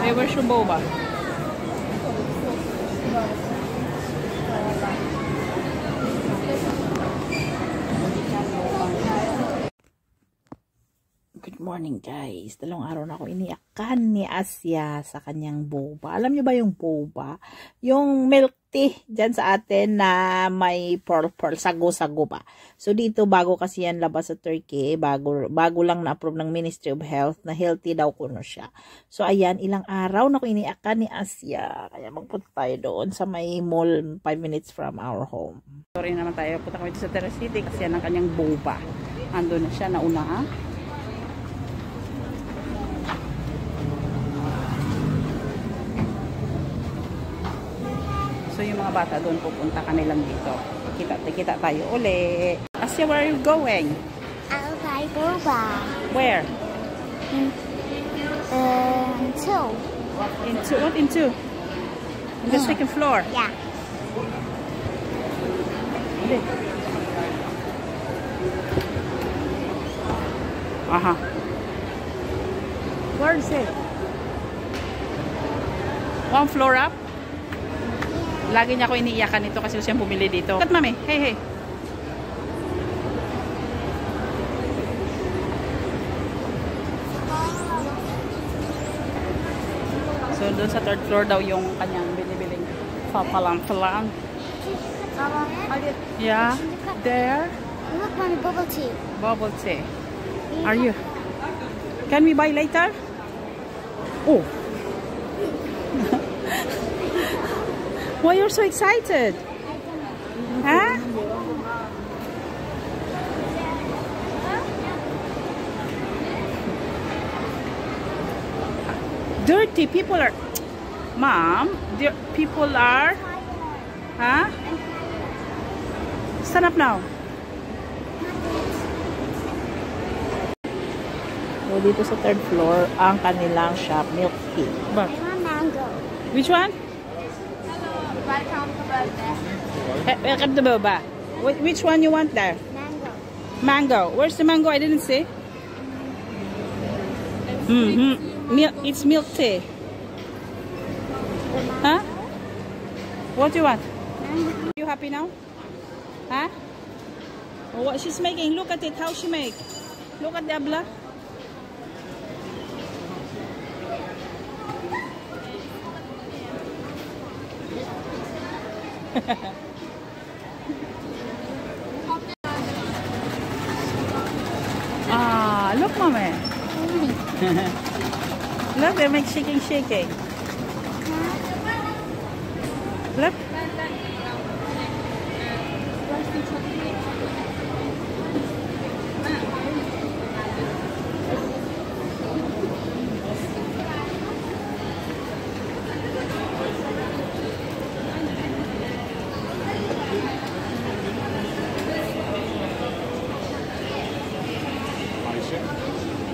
Hey, where's your boba? Good morning guys. Dalawang araw na ako iniyakan ni Asya sa kanyang boba. Alam niyo ba yung boba? Yung milk tea dyan sa atin na may pearl, sago-sago pa. So dito bago kasi yan labas sa Turkey, bago lang na-approve ng Ministry of Health na healthy daw kuno siya. So ayan, ilang araw na ako iniyakan ni Asya. Kaya magpunta tayo doon sa may mall 5 minutes from our home. Sorry naman tayo. Punta kami dito sa Terrace City kasi yan ang kanyang boba. Ando na siya, nauna ha. So yung mga bata doon pupunta kanilang dito. Kita tayo uli. Asya, where are you going? I'll buy boba. Where? Two. Into what? Into? In the second floor? Yeah. Aha. Where is it? One floor up? Lagi niya ako iniiyakan nito kasi siyang bumili dito. Kat mami, hey. So doon sa third floor daw yung kanyang binibiling papalang-palang. Yeah, there. Look, mommy, bubble tea. Bubble tea. Are you? Can we buy later? Oh. Why you're so excited? Huh? Dirty people are... Mom, people are... Huh? Stand up now. So, dito sa third floor, ang kanilang shop, milk tea. I want mango. Which one? Welcome to boba. Welcome to boba. Which one you want there? Mango. Mango. Where's the mango? I didn't see. It's milk tea. Huh? What do you want? Mango. Are you happy now? Huh? Oh, what she's making? Look at it. How she make? Look at the abla. Look, mommy. Look, they make shaking. Look.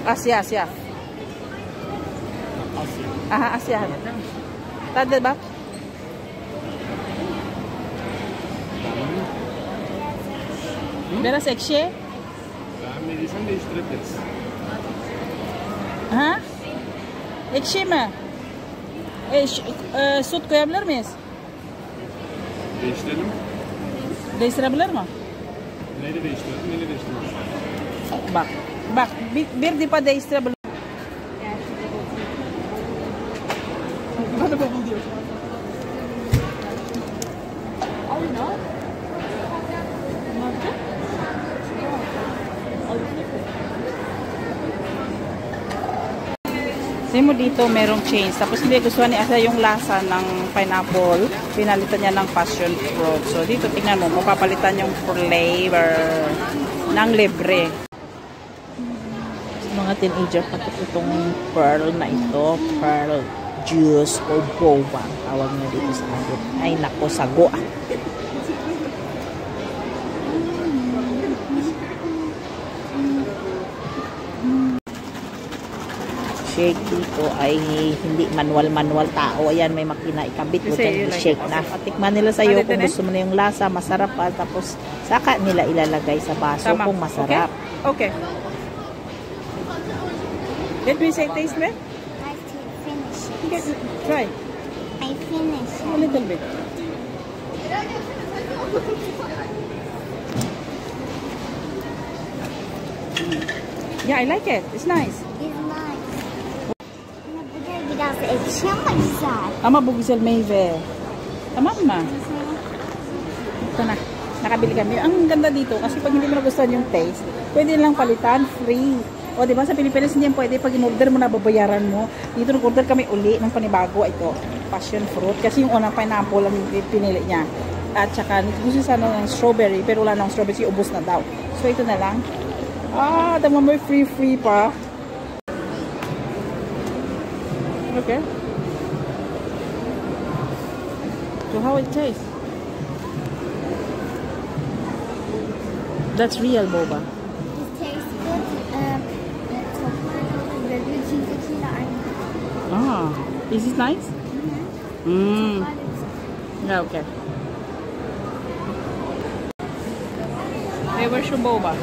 Asya. Aha, Asya. Tadi ba? Biraz ekşi. Beğenmediysen değiştirebiliriz. Ha? Ekşi mi? Süt koyabilir miyiz? Değiştirelim. Değiştirebilir mi? Neyle değiştirelim, neyle değiştirelim? Bak, bir defa değiştirebilir. Bana bubble diyor. Sabi mo dito merong change. Tapos hindi gustuhan ni Asa yung lasa ng pineapple. Pinalitan niya ng passion fruit. So dito tingnan mo, mapapalitan yung flavor ng libre. Mga teenager pati itong pearl na ito. Pearl juice o boba. Tawag niya dito sa atin. Ay nako, sago. Shake dito ay hindi manual tao. Ayan, may makina ikabit mo dyan, shake na. Patikman nila sa'yo kung gusto mo na yung lasa, masarap pa. Tapos saka nila ilalagay sa baso kung masarap. Okay. Let me say taste me. Nice to finish it. Okay, try. I finished A it. little bit. Yeah, I like it. It's nice. It's nice. Nabigay biraz ekşi ama güzel. Ama bu güzel meyve. Tamam mı? Ito na. Nakabili kami. Ang ganda dito kasi pag hindi mo nagustuhan yung taste, pwede lang palitan, free. O, di ba sa Pilipinas hindi yan pwede. Pag in-order mo na, babayaran mo. Dito nag-order kami uli ng panibago. Ito, passion fruit. Kasi yung unang pineapple ang pinili niya. At saka, gusto sana ng strawberry. Pero wala nang strawberry. Ubus na daw. So, ito na lang. Ah, tama mo free pa. Okay. So, how it tastes? That's real boba. It tastes good. Böyle içindekiyle aynı. Ah, is it nice? Yeah, okay. Hey, where's your boba?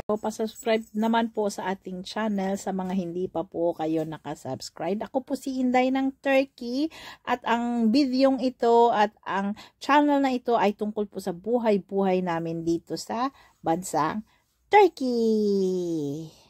So, pasubscribe naman po sa ating channel sa mga hindi pa po kayo nakasubscribe. Ako po si Inday ng Turkey at ang videong ito at ang channel na ito ay tungkol po sa buhay-buhay namin dito sa bansang Turkey.